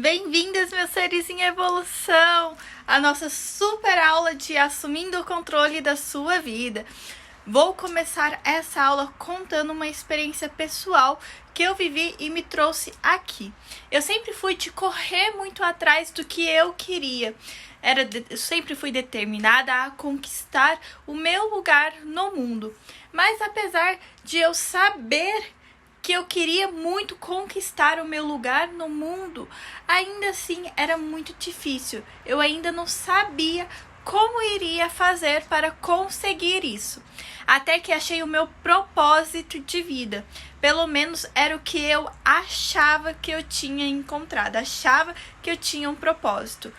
Bem-vindos, meus seres em evolução, à nossa super aula de assumindo o controle da sua vida. Vou começar essa aula contando uma experiência pessoal que eu vivi e me trouxe aqui. Eu sempre fui de correr muito atrás do que eu queria. Eu sempre fui determinada a conquistar o meu lugar no mundo. Mas apesar de eu saber que eu queria muito conquistar o meu lugar no mundo, ainda assim era muito difícil. Eu ainda não sabia como iria fazer para conseguir isso. Até que achei o meu propósito de vida. Pelo menos era o que eu achava que eu tinha encontrado. Achava que eu tinha um propósito.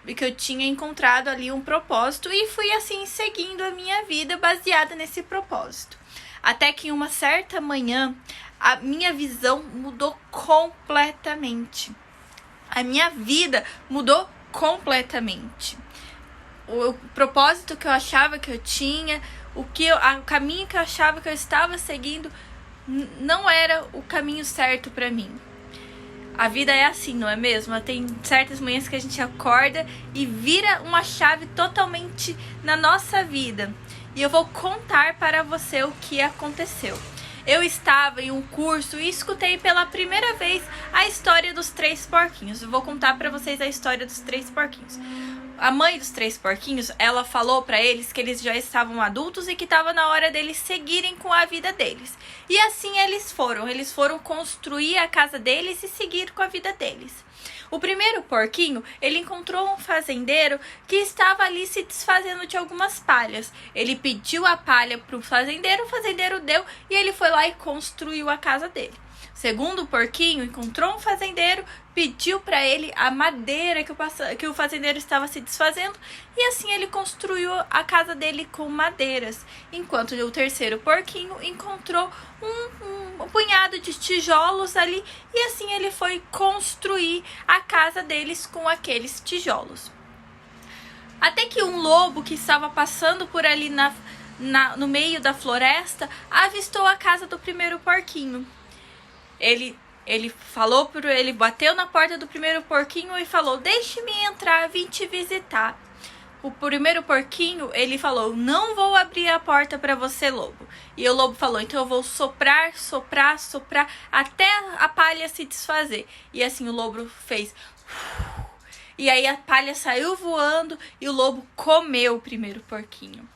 E que eu tinha encontrado ali um propósito. E fui assim seguindo a minha vida baseada nesse propósito. Até que em uma certa manhã, a minha visão mudou completamente. A minha vida mudou completamente. O propósito que eu achava que eu tinha, o caminho que eu achava que eu estava seguindo, não era o caminho certo para mim. A vida é assim, não é mesmo? Tem certas manhãs que a gente acorda e vira uma chave totalmente na nossa vida. E eu vou contar para você o que aconteceu. Eu estava em um curso e escutei pela primeira vez a história dos 3 porquinhos. Eu vou contar para vocês a história dos 3 porquinhos. A mãe dos 3 porquinhos, ela falou para eles que eles já estavam adultos e que estava na hora deles seguirem com a vida deles. E assim eles foram construir a casa deles e seguir com a vida deles. O primeiro porquinho, ele encontrou um fazendeiro que estava ali se desfazendo de algumas palhas. Ele pediu a palha para o fazendeiro deu e ele foi lá e construiu a casa dele. O segundo porquinho encontrou um fazendeiro, pediu para ele a madeira que o fazendeiro estava se desfazendo e assim ele construiu a casa dele com madeiras. Enquanto o terceiro porquinho encontrou um punhado de tijolos ali e assim ele foi construir a casa deles com aqueles tijolos. Até que um lobo que estava passando por ali no meio da floresta avistou a casa do primeiro porquinho. Ele bateu na porta do primeiro porquinho e falou: "Deixe-me entrar, vim te visitar." O primeiro porquinho, ele falou: "Não vou abrir a porta para você, lobo." E o lobo falou: "Então eu vou soprar, soprar, soprar até a palha se desfazer." E assim o lobo fez. E aí a palha saiu voando e o lobo comeu o primeiro porquinho.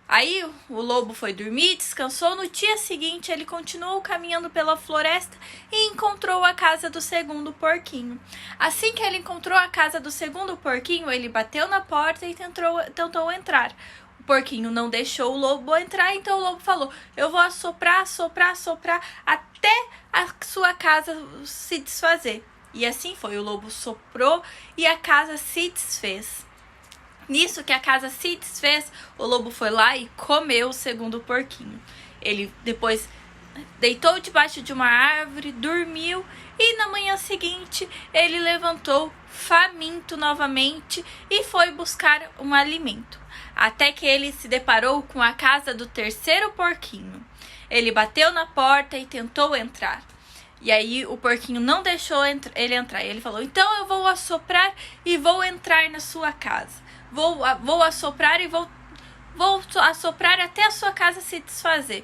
Aí o lobo foi dormir, descansou. No dia seguinte ele continuou caminhando pela floresta e encontrou a casa do segundo porquinho. Assim que ele encontrou a casa do segundo porquinho, ele bateu na porta e tentou entrar. O porquinho não deixou o lobo entrar, então o lobo falou: "Eu vou assoprar, assoprar, assoprar até a sua casa se desfazer." E assim foi, o lobo soprou e a casa se desfez. Nisso que a casa se desfez, o lobo foi lá e comeu o segundo porquinho. Ele depois deitou debaixo de uma árvore, dormiu e na manhã seguinte ele levantou faminto novamente e foi buscar um alimento. Até que ele se deparou com a casa do terceiro porquinho. Ele bateu na porta e tentou entrar. E aí o porquinho não deixou ele entrar. E ele falou: "Então eu vou assoprar e vou entrar na sua casa. Vou assoprar e vou assoprar até a sua casa se desfazer."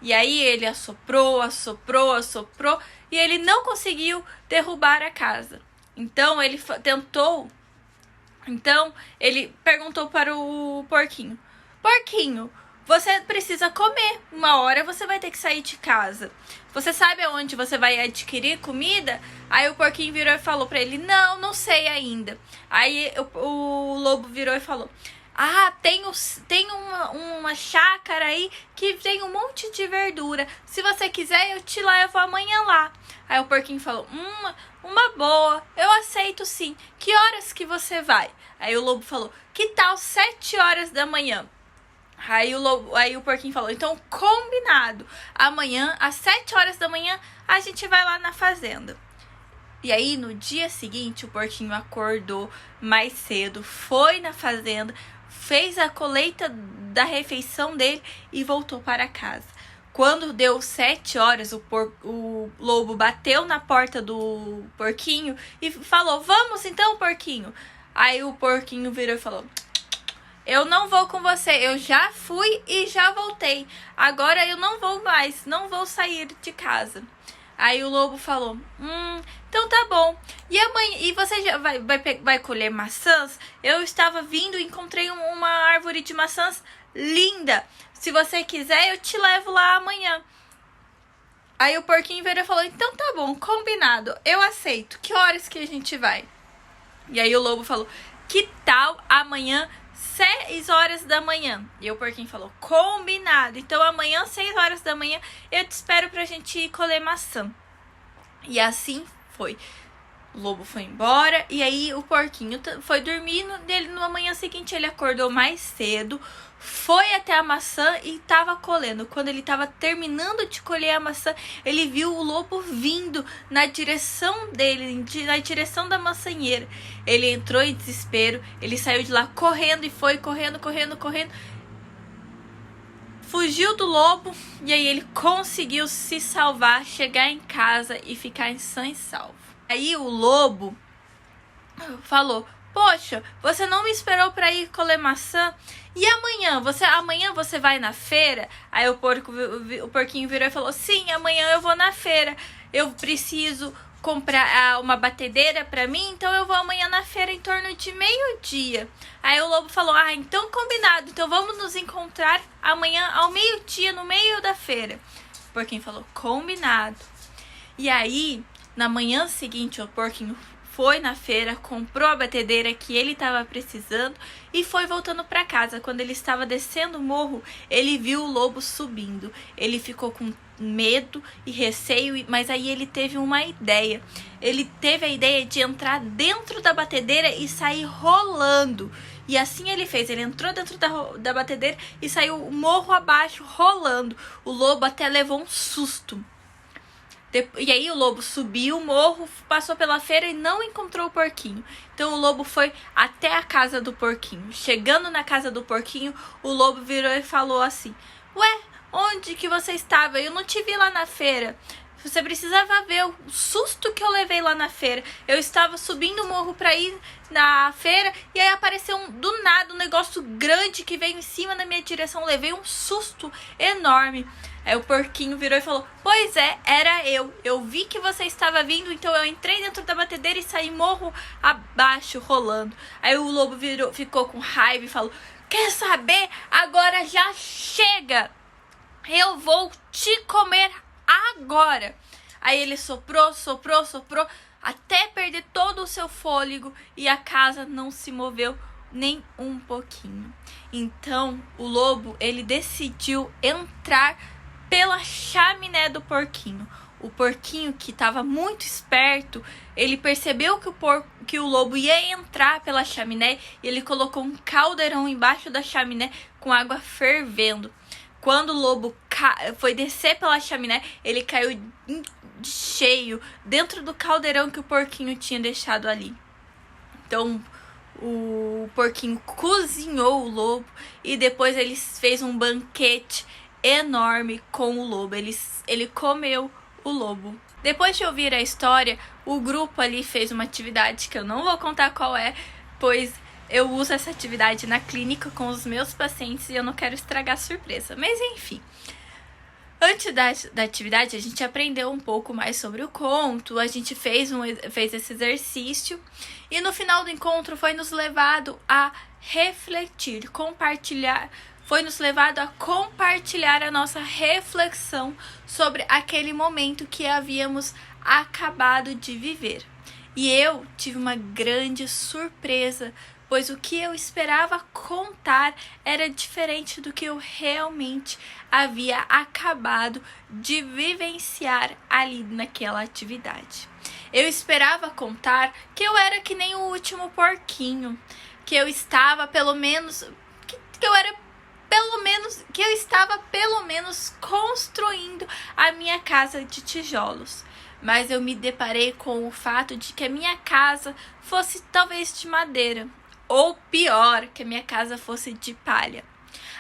E aí ele assoprou, assoprou, assoprou e ele não conseguiu derrubar a casa. Então ele perguntou para o porquinho: "Porquinho, você precisa comer. Uma hora você vai ter que sair de casa. Você sabe aonde você vai adquirir comida?" Aí o porquinho virou e falou pra ele: não sei ainda." Aí o lobo virou e falou: tem uma chácara aí que tem um monte de verdura. Se você quiser, eu te levo amanhã lá." Aí o porquinho falou: uma boa, eu aceito sim. Que horas que você vai?" Aí o lobo falou: "Que tal 7 horas da manhã?" Aí o porquinho falou: "Então, combinado. Amanhã, às 7 horas da manhã, a gente vai lá na fazenda." E aí, no dia seguinte, o porquinho acordou mais cedo, foi na fazenda, fez a colheita da refeição dele e voltou para casa. Quando deu 7 horas, o lobo bateu na porta do porquinho e falou: vamos então, porquinho. Aí o porquinho virou e falou: eu não vou com você, eu já fui e já voltei. Agora eu não vou mais, não vou sair de casa. Aí o lobo falou: então tá bom. E amanhã, e você já vai colher maçãs? Eu estava vindo e encontrei uma árvore de maçãs linda. Se você quiser, eu te levo lá amanhã. Aí o porquinho virou e falou: então tá bom, combinado, eu aceito. Que horas que a gente vai? E aí o lobo falou: que tal amanhã 6 horas da manhã? E o porquinho falou: combinado. Então amanhã 6 horas da manhã eu te espero pra gente ir colher maçã. E assim foi. O lobo foi embora e aí o porquinho foi dormir. No manhã seguinte ele acordou mais cedo, foi até a maçã e tava colhendo. Quando ele tava terminando de colher a maçã, ele viu o lobo vindo na direção dele, na direção da maçanheira. Ele entrou em desespero, ele saiu de lá correndo e foi correndo. Fugiu do lobo e aí ele conseguiu se salvar, chegar em casa e ficar em sã e salvo. Aí o lobo falou: poxa, você não me esperou para ir colher maçã? E amanhã? Amanhã você vai na feira? Aí o porquinho virou e falou: sim, amanhã eu vou na feira. Eu preciso comprar uma batedeira para mim, então eu vou amanhã na feira em torno de 12:00. Aí o lobo falou: então combinado, então vamos nos encontrar amanhã ao 12:00 no meio da feira. O porquinho falou: combinado. E aí, na manhã seguinte, o porquinho foi na feira, comprou a batedeira que ele estava precisando e foi voltando para casa. Quando ele estava descendo o morro, ele viu o lobo subindo. Ele ficou com medo e receio, mas aí ele teve uma ideia. Ele teve a ideia de entrar dentro da batedeira e sair rolando. E assim ele fez. Ele entrou dentro da batedeira e saiu morro abaixo rolando. O lobo até levou um susto. E aí o lobo subiu o morro, passou pela feira e não encontrou o porquinho. Então o lobo foi até a casa do porquinho. Chegando na casa do porquinho, o lobo virou e falou assim: ué, onde que você estava? Eu não te vi lá na feira. Você precisava ver o susto que eu levei lá na feira. Eu estava subindo o morro para ir na feira e aí apareceu do nada um negócio grande que veio em cima da minha direção. Levei um susto enorme. Aí o porquinho virou e falou: pois é, era eu. Eu vi que você estava vindo, então eu entrei dentro da batedeira e saí morro abaixo rolando. Aí o lobo ficou com raiva e falou: quer saber? Agora já chega. Eu vou te comer agora. Aí ele soprou, até perder todo o seu fôlego e a casa não se moveu nem um pouquinho. Então o lobo, ele decidiu entrar pela chaminé do porquinho. O porquinho, que estava muito esperto, ele percebeu que o lobo ia entrar pela chaminé e ele colocou um caldeirão embaixo da chaminé com água fervendo. Quando o lobo foi descer pela chaminé, ele caiu de cheio dentro do caldeirão que o porquinho tinha deixado ali. Então o porquinho cozinhou o lobo e depois ele fez um banquete enorme com o lobo. Ele comeu o lobo. Depois de ouvir a história, o grupo ali fez uma atividade que eu não vou contar qual é, pois eu uso essa atividade na clínica com os meus pacientes e eu não quero estragar a surpresa. Mas enfim, antes da atividade a gente aprendeu um pouco mais sobre o conto, a gente fez esse exercício e no final do encontro foi nos levado a refletir, foi nos levado a compartilhar a nossa reflexão sobre aquele momento que havíamos acabado de viver. E eu tive uma grande surpresa, pois o que eu esperava contar era diferente do que eu realmente havia acabado de vivenciar ali naquela atividade. Eu esperava contar que eu era que nem o último porquinho, que eu estava pelo menos construindo a minha casa de tijolos. Mas eu me deparei com o fato de que a minha casa fosse talvez de madeira, ou pior, que a minha casa fosse de palha.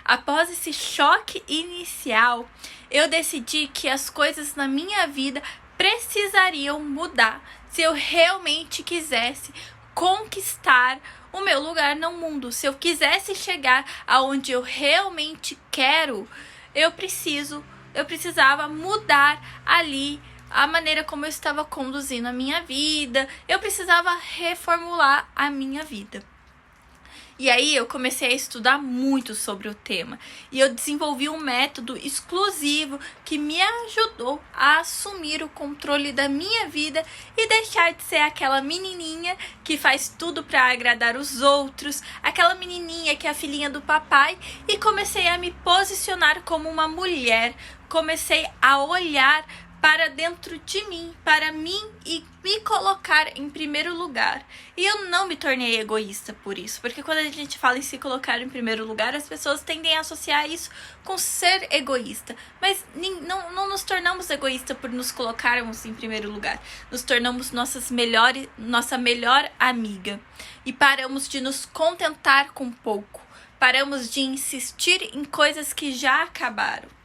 Após esse choque inicial, eu decidi que as coisas na minha vida precisariam mudar se eu realmente quisesse conquistar o meu lugar no mundo. Se eu quisesse chegar aonde eu realmente quero, eu precisava mudar ali a maneira como eu estava conduzindo a minha vida. Eu precisava reformular a minha vida. E aí eu comecei a estudar muito sobre o tema. E eu desenvolvi um método exclusivo que me ajudou a assumir o controle da minha vida e deixar de ser aquela menininha que faz tudo para agradar os outros, aquela menininha que é a filhinha do papai, e comecei a me posicionar como uma mulher. Comecei a olhar para dentro de mim, para mim, e me colocar em primeiro lugar. E eu não me tornei egoísta por isso, porque quando a gente fala em se colocar em primeiro lugar, as pessoas tendem a associar isso com ser egoísta. Mas não nos tornamos egoístas por nos colocarmos em primeiro lugar. Nos tornamos nossa melhor amiga. E paramos de nos contentar com pouco. Paramos de insistir em coisas que já acabaram.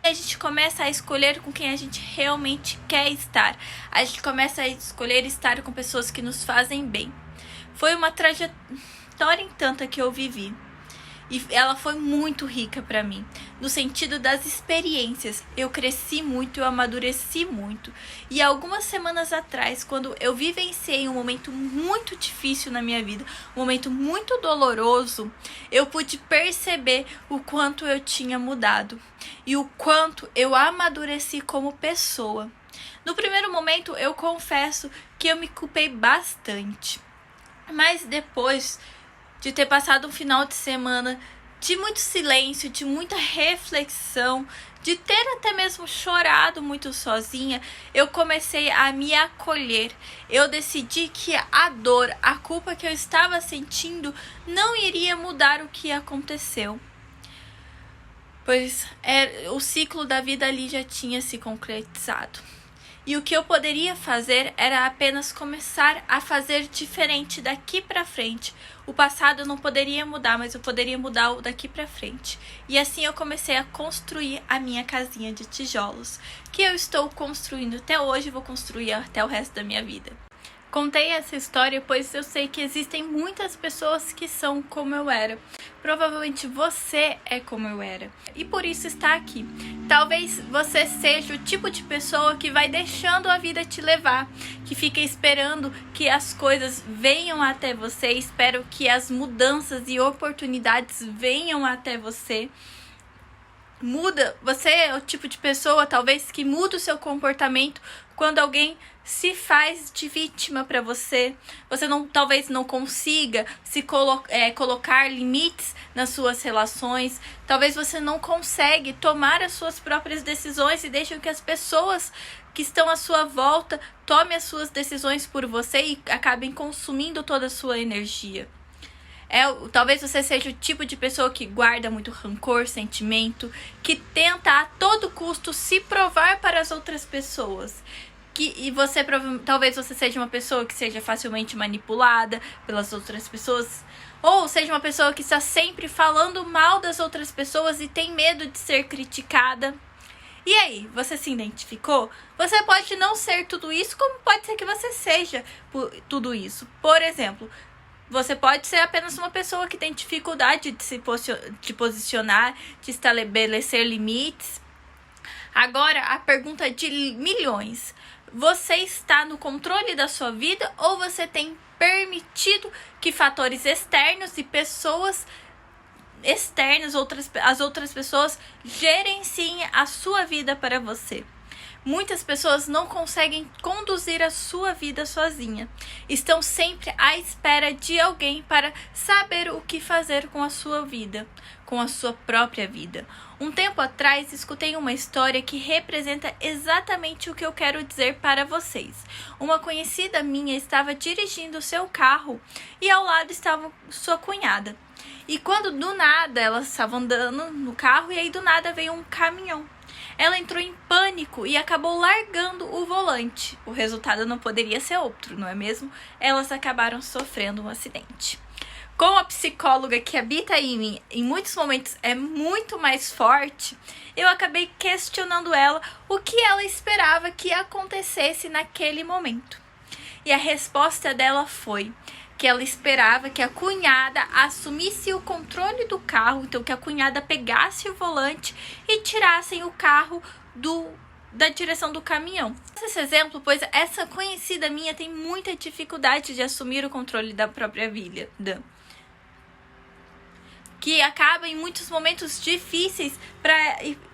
A gente começa a escolher com quem a gente realmente quer estar. A gente começa a escolher estar com pessoas que nos fazem bem. Foi uma trajetória em tanta que eu vivi. E ela foi muito rica para mim. No sentido das experiências. Eu cresci muito, eu amadureci muito. E algumas semanas atrás, quando eu vivenciei um momento muito difícil na minha vida, um momento muito doloroso, eu pude perceber o quanto eu tinha mudado. E o quanto eu amadureci como pessoa. No primeiro momento, eu confesso que eu me culpei bastante. Mas depois de ter passado um final de semana de muito silêncio, de muita reflexão, de ter até mesmo chorado muito sozinha, eu comecei a me acolher. Eu decidi que a dor, a culpa que eu estava sentindo não iria mudar o que aconteceu. Pois o ciclo da vida ali já tinha se concretizado. E o que eu poderia fazer era apenas começar a fazer diferente daqui pra frente. O passado eu não poderia mudar, mas eu poderia mudar o daqui pra frente. E assim eu comecei a construir a minha casinha de tijolos, que eu estou construindo até hoje e vou construir até o resto da minha vida. Contei essa história pois eu sei que existem muitas pessoas que são como eu era. Provavelmente você é como eu era. E por isso está aqui. Talvez você seja o tipo de pessoa que vai deixando a vida te levar. Que fica esperando que as coisas venham até você. Espero que as mudanças e oportunidades venham até você. Você é o tipo de pessoa, talvez, que muda o seu comportamento quando alguém se faz de vítima para você. Você talvez não consiga colocar limites nas suas relações. Talvez você não consegue tomar as suas próprias decisões e deixe que as pessoas que estão à sua volta tomem as suas decisões por você e acabem consumindo toda a sua energia. Talvez você seja o tipo de pessoa que guarda muito rancor, sentimento, que tenta a todo custo se provar para as outras pessoas. Talvez você seja uma pessoa que seja facilmente manipulada pelas outras pessoas, ou seja uma pessoa que está sempre falando mal das outras pessoas e tem medo de ser criticada. E aí, você se identificou? Você pode não ser tudo isso, como pode ser que você seja tudo isso. Por exemplo, você pode ser apenas uma pessoa que tem dificuldade de se posicionar, de estabelecer limites. Agora, a pergunta de milhões. Você está no controle da sua vida ou você tem permitido que fatores externos e pessoas externas, as outras pessoas, gerenciem a sua vida para você? Muitas pessoas não conseguem conduzir a sua vida sozinha. Estão sempre à espera de alguém para saber o que fazer com a sua vida, com a sua própria vida. Um tempo atrás, escutei uma história que representa exatamente o que eu quero dizer para vocês. Uma conhecida minha estava dirigindo seu carro e ao lado estava sua cunhada. E quando do nada, elas estavam andando no carro e aí do nada veio um caminhão. Ela entrou em pânico e acabou largando o volante. O resultado não poderia ser outro, não é mesmo? Elas acabaram sofrendo um acidente. como a psicóloga que habita em mim, em muitos momentos é muito mais forte, eu acabei questionando ela o que ela esperava que acontecesse naquele momento. E a resposta dela foi que ela esperava que a cunhada assumisse o controle do carro, então que a cunhada pegasse o volante e tirassem o carro da direção do caminhão. Esse exemplo, pois essa conhecida minha tem muita dificuldade de assumir o controle da própria vida, que acaba em muitos momentos difíceis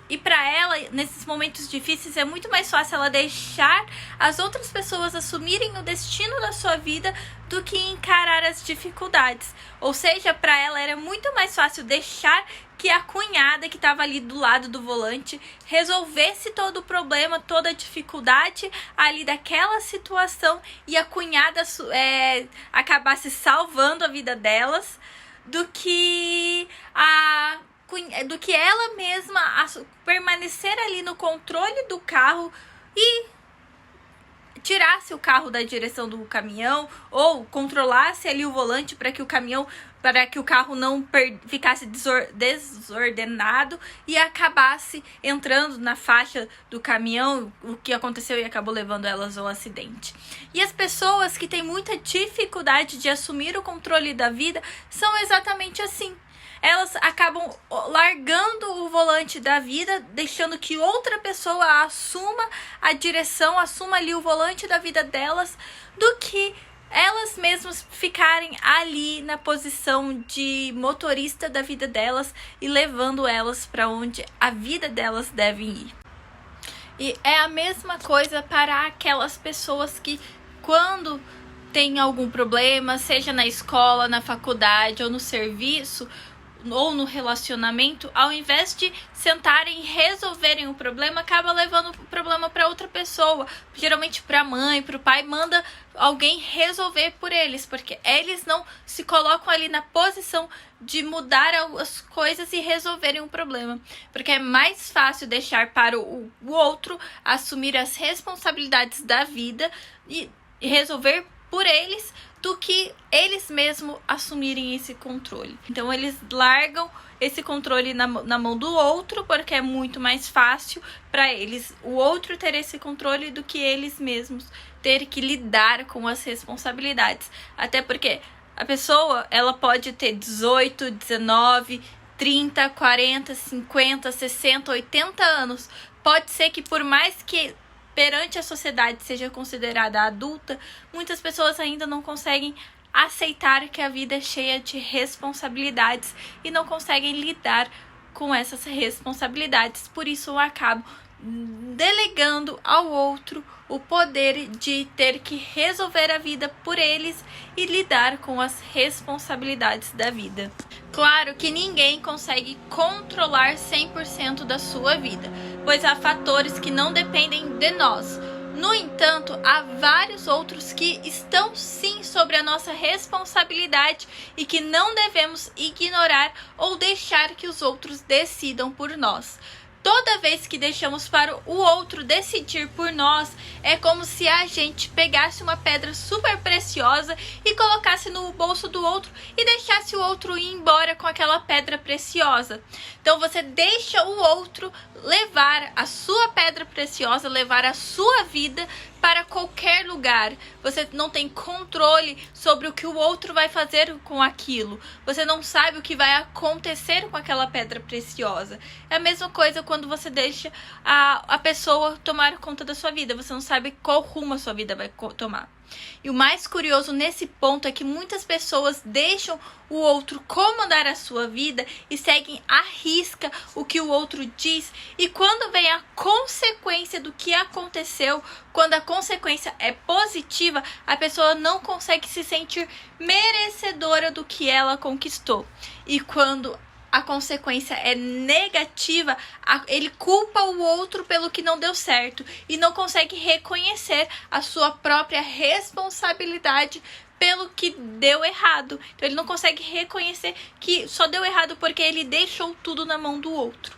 e para ela, nesses momentos difíceis, é muito mais fácil ela deixar as outras pessoas assumirem o destino da sua vida do que encarar as dificuldades. Ou seja, para ela era muito mais fácil deixar que a cunhada que estava ali do lado do volante resolvesse todo o problema, toda a dificuldade ali daquela situação e a cunhada acabasse salvando a vida delas, do que ela mesma permanecer ali no controle do carro e tirasse o carro da direção do caminhão ou controlasse ali o volante para que o carro não ficasse desordenado e acabasse entrando na faixa do caminhão, o que aconteceu e acabou levando elas ao acidente. E as pessoas que têm muita dificuldade de assumir o controle da vida são exatamente assim. Elas acabam largando o volante da vida, deixando que outra pessoa assuma a direção, assuma ali o volante da vida delas, do que elas mesmas ficarem ali na posição de motorista da vida delas e levando elas para onde a vida delas deve ir. E é a mesma coisa para aquelas pessoas que, quando tem algum problema, seja na escola, na faculdade ou no serviço, ou no relacionamento, ao invés de sentarem e resolverem o problema, acaba levando o problema para outra pessoa, geralmente para a mãe, para o pai, manda alguém resolver por eles, porque eles não se colocam ali na posição de mudar as coisas e resolverem o problema, porque é mais fácil deixar para o outro assumir as responsabilidades da vida e resolver por eles, do que eles mesmos assumirem esse controle. Então eles largam esse controle na mão do outro, porque é muito mais fácil para eles o outro ter esse controle do que eles mesmos ter que lidar com as responsabilidades. Até porque a pessoa, ela pode ter 18, 19, 30, 40, 50, 60, 80 anos. Pode ser que por mais que perante a sociedade seja considerada adulta, muitas pessoas ainda não conseguem aceitar que a vida é cheia de responsabilidades e não conseguem lidar com essas responsabilidades. Por isso eu acabo delegando ao outro o poder de ter que resolver a vida por eles e lidar com as responsabilidades da vida. Claro que ninguém consegue controlar 100% da sua vida, pois há fatores que não dependem de nós. No entanto, há vários outros que estão sim sobre a nossa responsabilidade e que não devemos ignorar ou deixar que os outros decidam por nós. Toda vez que deixamos para o outro decidir por nós, é como se a gente pegasse uma pedra super preciosa e colocasse no bolso do outro e deixasse o outro ir embora com aquela pedra preciosa. Então você deixa o outro levar a sua pedra preciosa, levar a sua vida para qualquer lugar. Você não tem controle sobre o que o outro vai fazer com aquilo. Você não sabe o que vai acontecer com aquela pedra preciosa. É a mesma coisa quando você deixa a pessoa tomar conta da sua vida. Você não sabe qual rumo a sua vida vai tomar. E o mais curioso nesse ponto é que muitas pessoas deixam o outro comandar a sua vida e seguem à risca o que o outro diz, e quando vem a consequência do que aconteceu, quando a consequência é positiva, a pessoa não consegue se sentir merecedora do que ela conquistou. E quando a consequência é negativa, ele culpa o outro pelo que não deu certo e não consegue reconhecer a sua própria responsabilidade pelo que deu errado. Então ele não consegue reconhecer que só deu errado porque ele deixou tudo na mão do outro.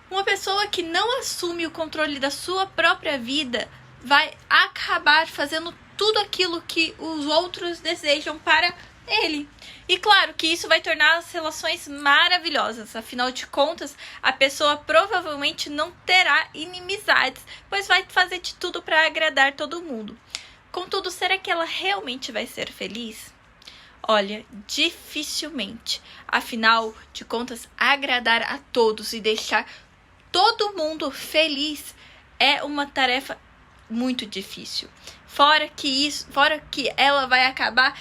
Uma pessoa que não assume o controle da sua própria vida vai acabar fazendo tudo aquilo que os outros desejam para ele. E claro que isso vai tornar as relações maravilhosas. Afinal de contas, a pessoa provavelmente não terá inimizades, pois vai fazer de tudo para agradar todo mundo. Contudo, será que ela realmente vai ser feliz? Olha, dificilmente. Afinal de contas, agradar a todos e deixar todo mundo feliz é uma tarefa muito difícil. Fora que ela vai acabar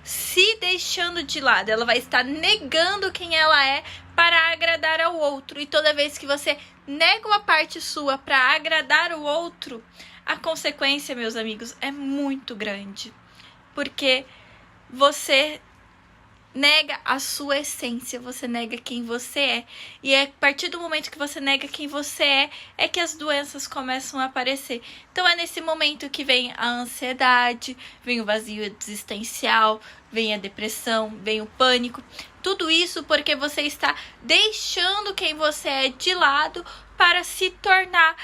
se deixando de lado. Ela vai estar negando quem ela é para agradar ao outro. E toda vez que você nega uma parte sua para agradar o outro, a consequência, meus amigos, é muito grande. Porque você nega a sua essência, você nega quem você é. E é a partir do momento que você nega quem você é que as doenças começam a aparecer. Então é nesse momento que vem a ansiedade, vem o vazio existencial, vem a depressão, vem o pânico. Tudo isso porque você está deixando quem você é de lado para se tornar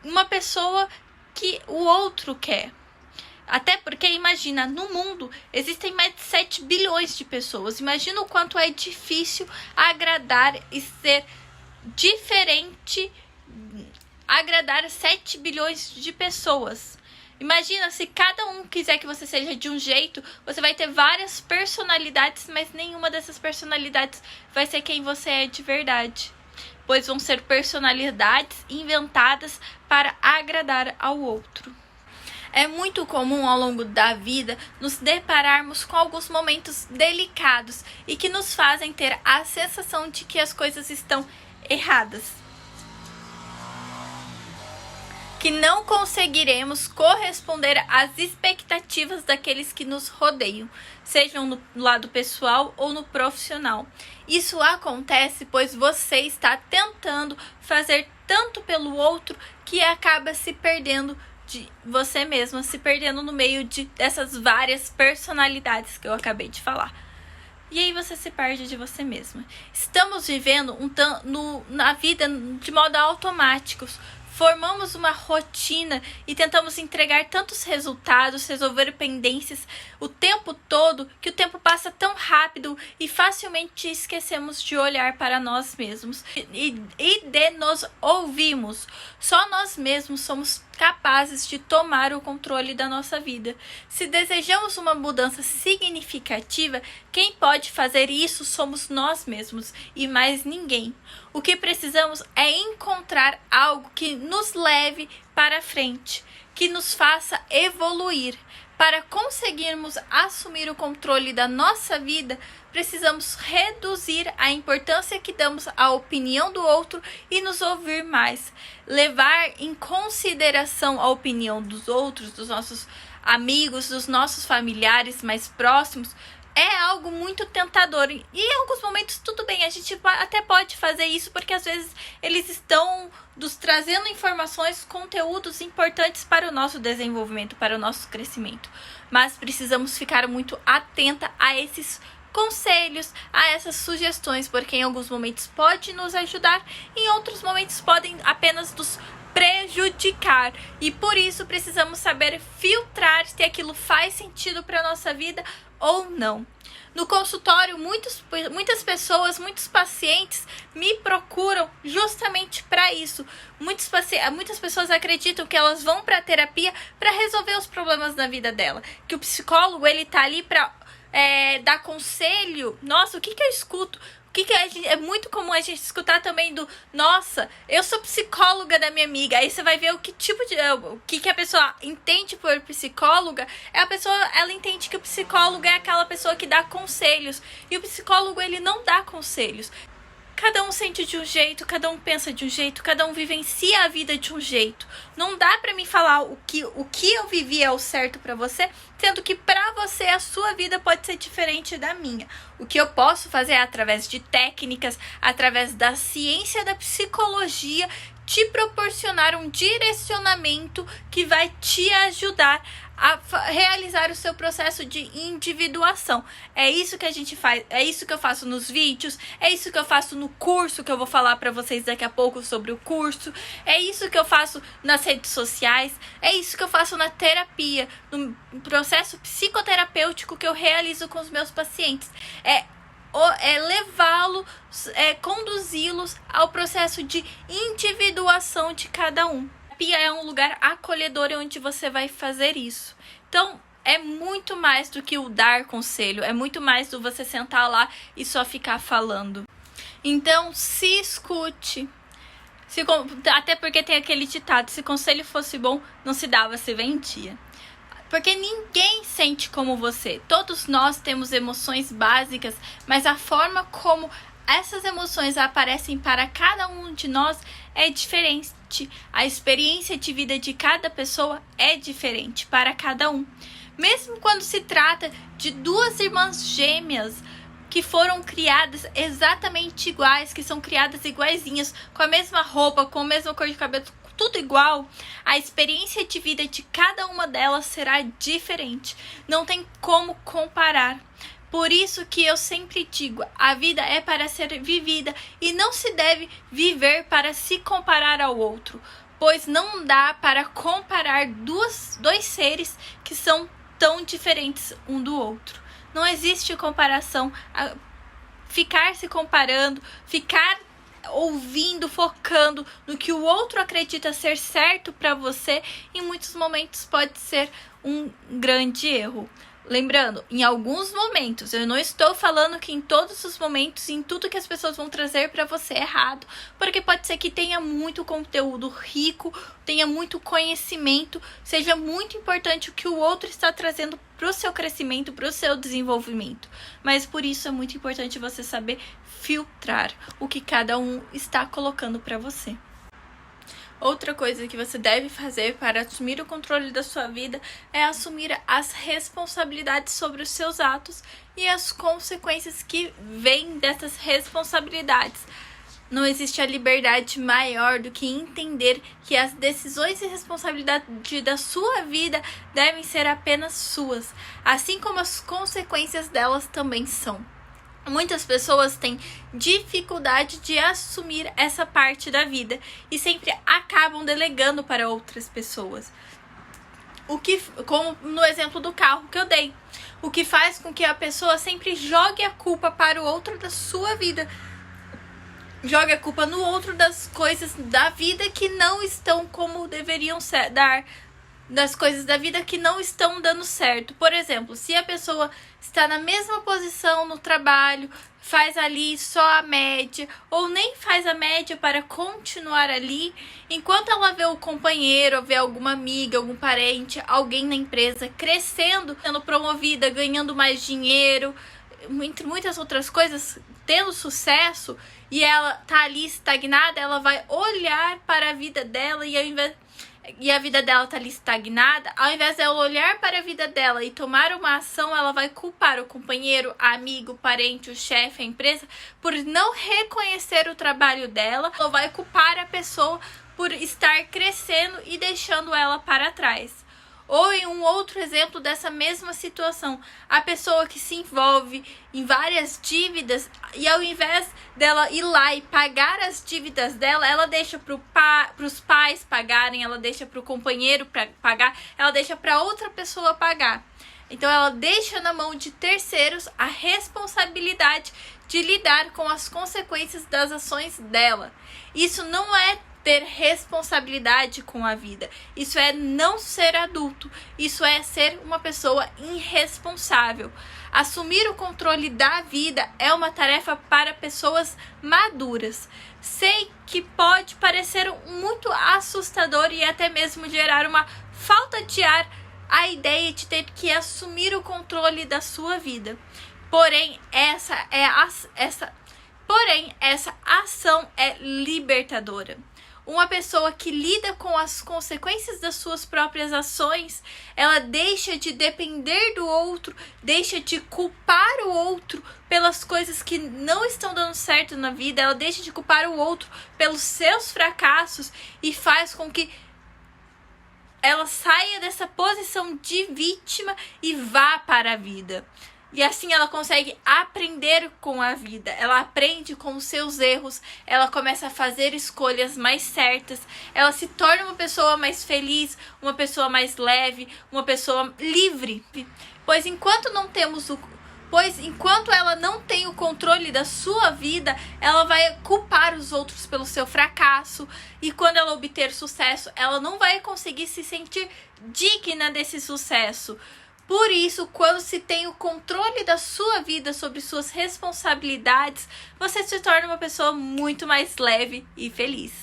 uma pessoa que o outro quer. Até porque, imagina, no mundo existem mais de 7 bilhões de pessoas. Imagina o quanto é difícil agradar e ser diferente, agradar 7 bilhões de pessoas. Imagina, se cada um quiser que você seja de um jeito, você vai ter várias personalidades, mas nenhuma dessas personalidades vai ser quem você é de verdade. Pois vão ser personalidades inventadas para agradar ao outro. É muito comum ao longo da vida nos depararmos com alguns momentos delicados e que nos fazem ter a sensação de que as coisas estão erradas. Que não conseguiremos corresponder às expectativas daqueles que nos rodeiam, sejam no lado pessoal ou no profissional. Isso acontece pois você está tentando fazer tanto pelo outro que acaba se perdendo de você mesma, se perdendo no meio dessas várias personalidades que eu acabei de falar. E aí você se perde de você mesma. Estamos vivendo na vida de modo automático. Formamos uma rotina e tentamos entregar tantos resultados, resolver pendências o tempo todo, que o tempo passa tão rápido e facilmente esquecemos de olhar para nós mesmos e de nos ouvirmos. Só nós mesmos somos capazes de tomar o controle da nossa vida. Se desejamos uma mudança significativa, quem pode fazer isso somos nós mesmos e mais ninguém. O que precisamos é encontrar algo que nos leve para frente, que nos faça evoluir. Para conseguirmos assumir o controle da nossa vida, precisamos reduzir a importância que damos à opinião do outro e nos ouvir mais. Levar em consideração a opinião dos outros, dos nossos amigos, dos nossos familiares mais próximos, é algo muito tentador. E em alguns momentos tudo bem, a gente até pode fazer isso, porque às vezes eles estão nos trazendo informações, conteúdos importantes para o nosso desenvolvimento, para o nosso crescimento. Mas precisamos ficar muito atenta a esses conselhos, a essas sugestões, porque em alguns momentos pode nos ajudar, em outros momentos podem apenas nos prejudicar. E por isso precisamos saber filtrar se aquilo faz sentido para a nossa vida ou não. No consultório, muitas pessoas, muitos pacientes me procuram justamente para isso. Muitas pessoas acreditam que elas vão para a terapia para resolver os problemas da vida dela, que o psicólogo ele tá ali para dar conselho. Nossa, o que eu escuto? É muito comum a gente escutar também nossa, eu sou psicóloga da minha amiga. Aí você vai ver o que a pessoa entende por psicóloga. Ela entende que o psicólogo é aquela pessoa que dá conselhos. E o psicólogo, ele não dá conselhos. Cada um sente de um jeito, cada um pensa de um jeito, cada um vivencia a vida de um jeito. Não dá pra mim falar o que eu vivi é o certo pra você, sendo que pra você a sua vida pode ser diferente da minha. O que eu posso fazer é através de técnicas, através da ciência da psicologia, te proporcionar um direcionamento que vai te ajudar realizar o seu processo de individuação. É isso que a gente faz, é isso que eu faço nos vídeos, é isso que eu faço no curso, que eu vou falar para vocês daqui a pouco sobre o curso, é isso que eu faço nas redes sociais, é isso que eu faço na terapia, no processo psicoterapêutico que eu realizo com os meus pacientes. É levá-los, conduzi-los ao processo de individuação de cada um. A terapia é um lugar acolhedor onde você vai fazer isso. Então, é muito mais do que o dar conselho, é muito mais do você sentar lá e só ficar falando. Então, se escute. Até porque tem aquele ditado, se conselho fosse bom, não se dava, se vendia. Porque ninguém sente como você. Todos nós temos emoções básicas, mas a forma como essas emoções aparecem para cada um de nós é diferente. A experiência de vida de cada pessoa é diferente para cada um. Mesmo quando se trata de duas irmãs gêmeas que foram criadas exatamente iguais, que são criadas iguaizinhas, com a mesma roupa, com a mesma cor de cabelo, tudo igual, a experiência de vida de cada uma delas será diferente. Não tem como comparar. Por isso que eu sempre digo, a vida é para ser vivida e não se deve viver para se comparar ao outro, pois não dá para comparar dois seres que são tão diferentes um do outro. Não existe comparação. Ficar se comparando, ficar ouvindo, focando no que o outro acredita ser certo para você, em muitos momentos pode ser um grande erro. Lembrando, em alguns momentos, eu não estou falando que em todos os momentos, em tudo que as pessoas vão trazer para você é errado, porque pode ser que tenha muito conteúdo rico, tenha muito conhecimento, seja muito importante o que o outro está trazendo para o seu crescimento, para o seu desenvolvimento. Mas por isso é muito importante você saber filtrar o que cada um está colocando para você. Outra coisa que você deve fazer para assumir o controle da sua vida é assumir as responsabilidades sobre os seus atos e as consequências que vêm dessas responsabilidades. Não existe a liberdade maior do que entender que as decisões e responsabilidade da sua vida devem ser apenas suas, assim como as consequências delas também são. Muitas pessoas têm dificuldade de assumir essa parte da vida e sempre acabam delegando para outras pessoas. Como no exemplo do carro que eu dei, o que faz com que a pessoa sempre jogue a culpa para o outro da sua vida. Joga a culpa no outro das coisas da vida que não estão como deveriam dar, das coisas da vida que não estão dando certo. Por exemplo, se a pessoa está na mesma posição no trabalho, faz ali só a média, ou nem faz a média para continuar ali, enquanto ela vê o companheiro, vê alguma amiga, algum parente, alguém na empresa crescendo, sendo promovida, ganhando mais dinheiro, entre muitas outras coisas, tendo sucesso, e ela tá ali estagnada, ela vai olhar para a vida dela e a vida dela tá ali estagnada, ao invés dela olhar para a vida dela e tomar uma ação, ela vai culpar o companheiro, amigo, parente, o chefe, a empresa, por não reconhecer o trabalho dela, ou vai culpar a pessoa por estar crescendo e deixando ela para trás. Ou em um outro exemplo dessa mesma situação, a pessoa que se envolve em várias dívidas e ao invés dela ir lá e pagar as dívidas dela, ela deixa para os pais pagarem, ela deixa para o companheiro pagar, ela deixa para outra pessoa pagar. Então ela deixa na mão de terceiros a responsabilidade de lidar com as consequências das ações dela. Isso não é ter responsabilidade com a vida. Isso é não ser adulto. Isso é ser uma pessoa irresponsável. Assumir o controle da vida é uma tarefa para pessoas maduras. Sei que pode parecer muito assustador e até mesmo gerar uma falta de ar a ideia de ter que assumir o controle da sua vida. Porém, essa ação é libertadora. Uma pessoa que lida com as consequências das suas próprias ações, ela deixa de depender do outro, deixa de culpar o outro pelas coisas que não estão dando certo na vida, ela deixa de culpar o outro pelos seus fracassos e faz com que ela saia dessa posição de vítima e vá para a vida. E assim ela consegue aprender com a vida, ela aprende com os seus erros, ela começa a fazer escolhas mais certas, ela se torna uma pessoa mais feliz, uma pessoa mais leve, uma pessoa livre. Pois enquanto ela não tem o controle da sua vida, ela vai culpar os outros pelo seu fracasso. E quando ela obter sucesso, ela não vai conseguir se sentir digna desse sucesso. Por isso, quando se tem o controle da sua vida sobre suas responsabilidades, você se torna uma pessoa muito mais leve e feliz.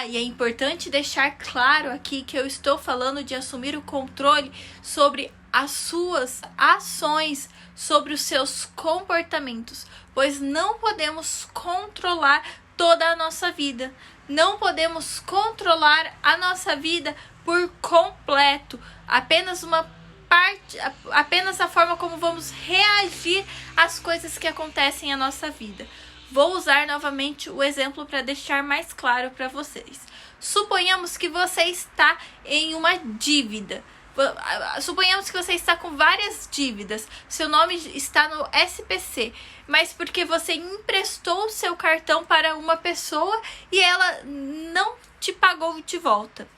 E é importante deixar claro aqui que eu estou falando de assumir o controle sobre as suas ações, sobre os seus comportamentos, pois não podemos controlar toda a nossa vida. Não podemos controlar a nossa vida por completo. Apenas a forma como vamos reagir às coisas que acontecem na nossa vida. Vou usar novamente o exemplo para deixar mais claro para vocês. Suponhamos que você está em uma dívida. Suponhamos que você está com várias dívidas. Seu nome está no SPC, mas porque você emprestou o seu cartão para uma pessoa e ela não te pagou de volta.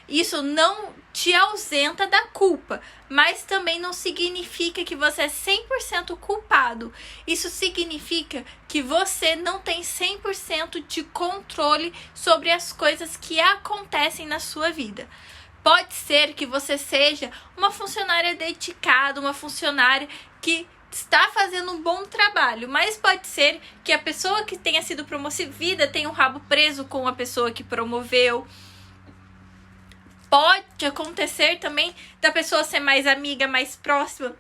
Isso não te ausenta da culpa, mas também não significa que você é 100% culpado. Isso significa que você não tem 100% de controle sobre as coisas que acontecem na sua vida. Pode ser que você seja uma funcionária dedicada, uma funcionária que está fazendo um bom trabalho, mas pode ser que a pessoa que tenha sido promovida tenha o rabo preso com a pessoa que promoveu. Pode acontecer também da pessoa ser mais amiga, mais próxima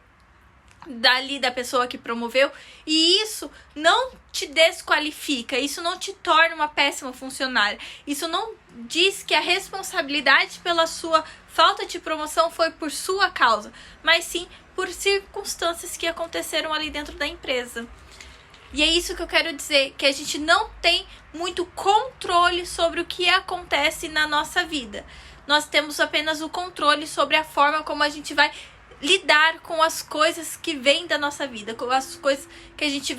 da pessoa que promoveu, e isso não te desqualifica, isso não te torna uma péssima funcionária, isso não diz que a responsabilidade pela sua falta de promoção foi por sua causa, mas sim por circunstâncias que aconteceram ali dentro da empresa. E é isso que eu quero dizer, que a gente não tem muito controle sobre o que acontece na nossa vida. Nós temos apenas o controle sobre a forma como a gente vai lidar com as coisas que vêm da nossa vida, com as coisas que a gente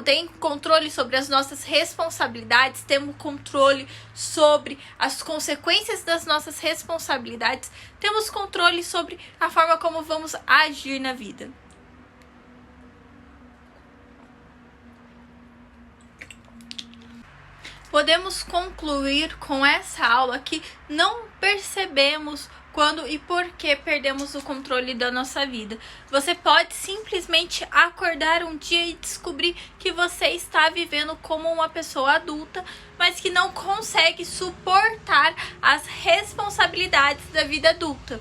tem controle sobre as nossas responsabilidades, temos controle sobre as consequências das nossas responsabilidades, temos controle sobre a forma como vamos agir na vida. Podemos concluir com essa aula que não percebemos quando e por que perdemos o controle da nossa vida. Você pode simplesmente acordar um dia e descobrir que você está vivendo como uma pessoa adulta, mas que não consegue suportar as responsabilidades da vida adulta.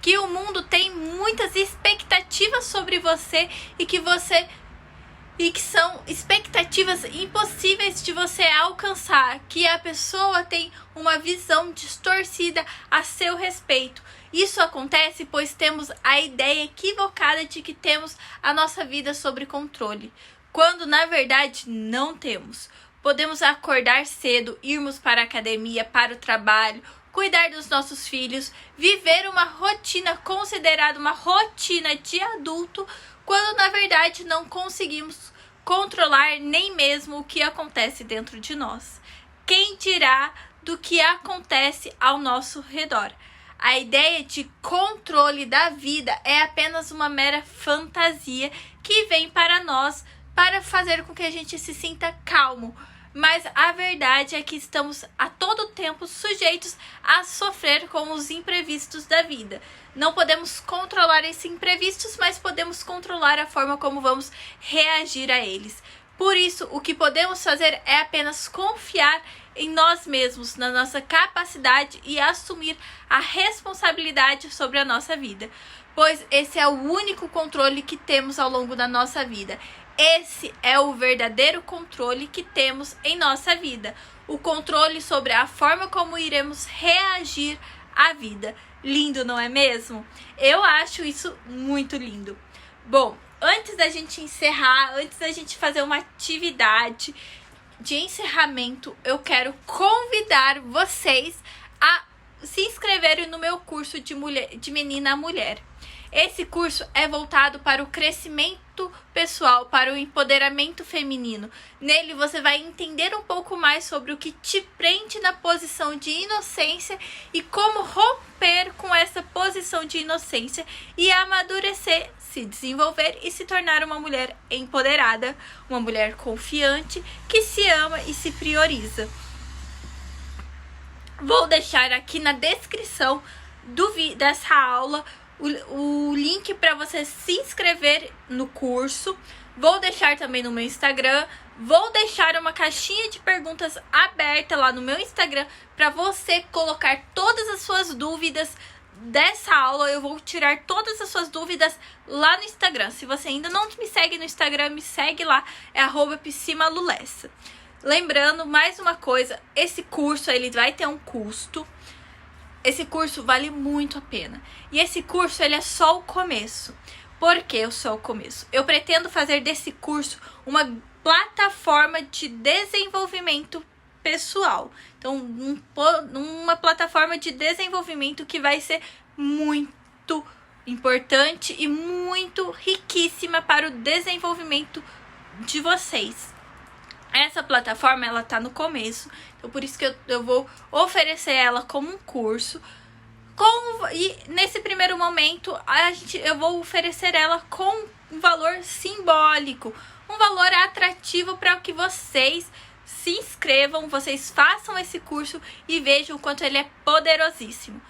Que o mundo tem muitas expectativas sobre você e que são expectativas impossíveis de você alcançar, que a pessoa tem uma visão distorcida a seu respeito. Isso acontece pois temos a ideia equivocada de que temos a nossa vida sob controle, quando na verdade não temos. Podemos acordar cedo, irmos para a academia, para o trabalho, cuidar dos nossos filhos, viver uma rotina considerada uma rotina de adulto, quando na verdade não conseguimos controlar nem mesmo o que acontece dentro de nós. Quem dirá do que acontece ao nosso redor? A ideia de controle da vida é apenas uma mera fantasia que vem para nós para fazer com que a gente se sinta calmo. Mas a verdade é que estamos a todo tempo sujeitos a sofrer com os imprevistos da vida. Não podemos controlar esses imprevistos, mas podemos controlar a forma como vamos reagir a eles. Por isso, o que podemos fazer é apenas confiar em nós mesmos, na nossa capacidade e assumir a responsabilidade sobre a nossa vida. Pois esse é o único controle que temos ao longo da nossa vida. Esse é o verdadeiro controle que temos em nossa vida. O controle sobre a forma como iremos reagir à vida. Lindo, não é mesmo? Eu acho isso muito lindo. Bom, antes da gente encerrar, antes da gente fazer uma atividade de encerramento, eu quero convidar vocês a se inscreverem no meu curso de menina a mulher. Esse curso é voltado para o crescimento pessoal, para o empoderamento feminino. Nele você vai entender um pouco mais sobre o que te prende na posição de inocência e como romper com essa posição de inocência e amadurecer, se desenvolver e se tornar uma mulher empoderada, uma mulher confiante, que se ama e se prioriza. Vou deixar aqui na descrição dessa aula o link para você se inscrever no curso. Vou deixar também no meu Instagram. Vou deixar uma caixinha de perguntas aberta lá no meu Instagram para você colocar todas as suas dúvidas dessa aula. Eu vou tirar todas as suas dúvidas lá no Instagram. Se você ainda não me segue no Instagram, me segue lá, é @psimalulessa. Lembrando, mais uma coisa, esse curso ele vai ter um custo. Esse curso vale muito a pena. E esse curso ele é só o começo. Por que só o começo? Eu pretendo fazer desse curso uma plataforma de desenvolvimento pessoal. Então, uma plataforma de desenvolvimento que vai ser muito importante e muito riquíssima para o desenvolvimento de vocês. Essa plataforma, ela tá no começo, então por isso que eu vou oferecer ela como um curso. E nesse primeiro momento, eu vou oferecer ela com um valor simbólico, um valor atrativo para que vocês se inscrevam, vocês façam esse curso e vejam o quanto ele é poderosíssimo.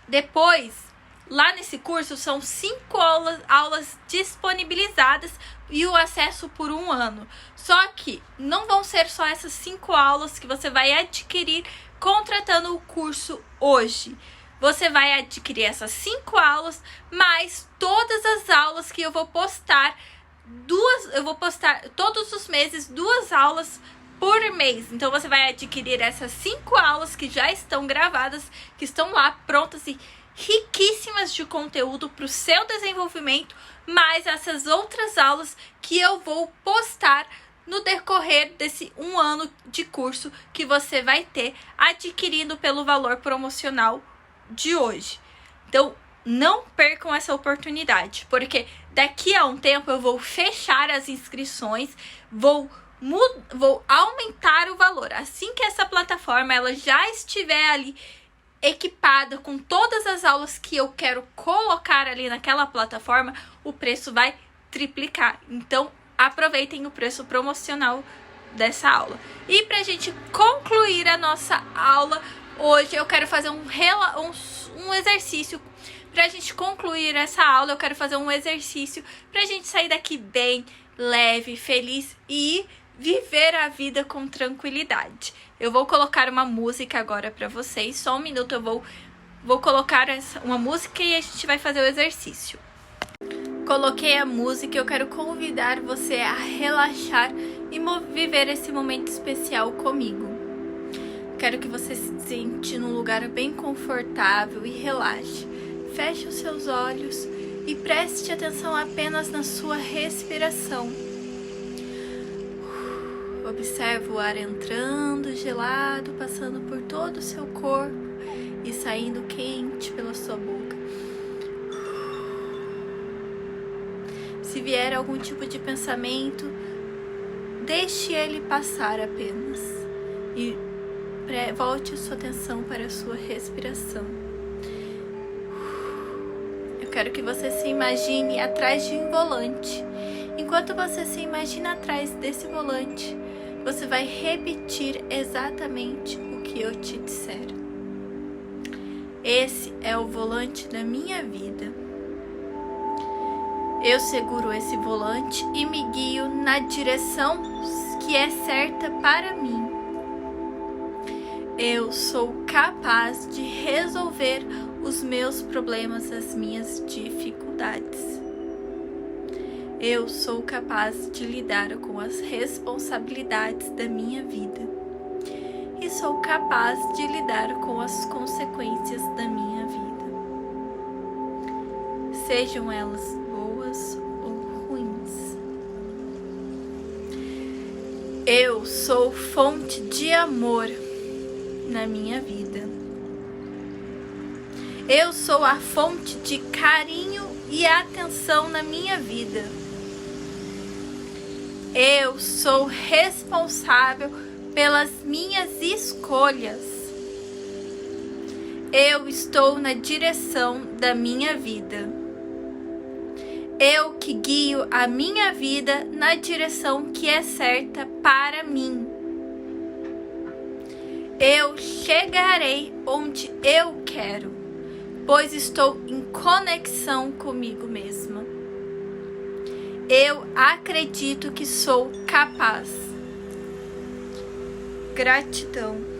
Depois, lá nesse curso, são 5 aulas disponibilizadas e o acesso por 1 ano. Só que não vão ser só essas 5 aulas que você vai adquirir contratando o curso hoje. Você vai adquirir essas 5 aulas, mais todas as aulas que eu vou postar. Eu vou postar todos os meses 2 aulas por mês. Então você vai adquirir essas 5 aulas que já estão gravadas, que estão lá prontas e riquíssimas de conteúdo para o seu desenvolvimento, mais essas outras aulas que eu vou postar no decorrer desse 1 ano de curso que você vai ter adquirindo pelo valor promocional de hoje. Então, não percam essa oportunidade, porque daqui a um tempo eu vou fechar as inscrições, vou aumentar o valor. Assim que essa plataforma ela já estiver ali equipada com todas as aulas que eu quero colocar ali naquela plataforma, o preço vai triplicar. Então, aproveitem o preço promocional dessa aula. E pra gente concluir a nossa aula, hoje eu quero fazer um exercício. Pra gente concluir essa aula, eu quero fazer um exercício pra gente sair daqui bem leve, feliz e viver a vida com tranquilidade. Eu vou colocar uma música agora pra vocês. Só um minuto, eu vou colocar uma música e a gente vai fazer o exercício. Coloquei a música e eu quero convidar você a relaxar e viver esse momento especial comigo. Quero que você se sente num lugar bem confortável e relaxe. Feche os seus olhos e preste atenção apenas na sua respiração. Observe o ar entrando gelado, passando por todo o seu corpo e saindo quente pela sua boca. Se vier algum tipo de pensamento, deixe ele passar apenas e volte a sua atenção para a sua respiração. Eu quero que você se imagine atrás de um volante. Enquanto você se imagina atrás desse volante, você vai repetir exatamente o que eu te disser. Esse é o volante da minha vida. Eu seguro esse volante e me guio na direção que é certa para mim. Eu sou capaz de resolver os meus problemas, as minhas dificuldades. Eu sou capaz de lidar com as responsabilidades da minha vida. E sou capaz de lidar com as consequências da minha vida. Sejam elas boas ou ruins. Eu sou fonte de amor na minha vida. Eu sou a fonte de carinho e atenção na minha vida. Eu sou responsável pelas minhas escolhas. Eu estou na direção da minha vida. Eu que guio a minha vida na direção que é certa para mim. Eu chegarei onde eu quero, pois estou em conexão comigo mesma. Eu acredito que sou capaz. Gratidão.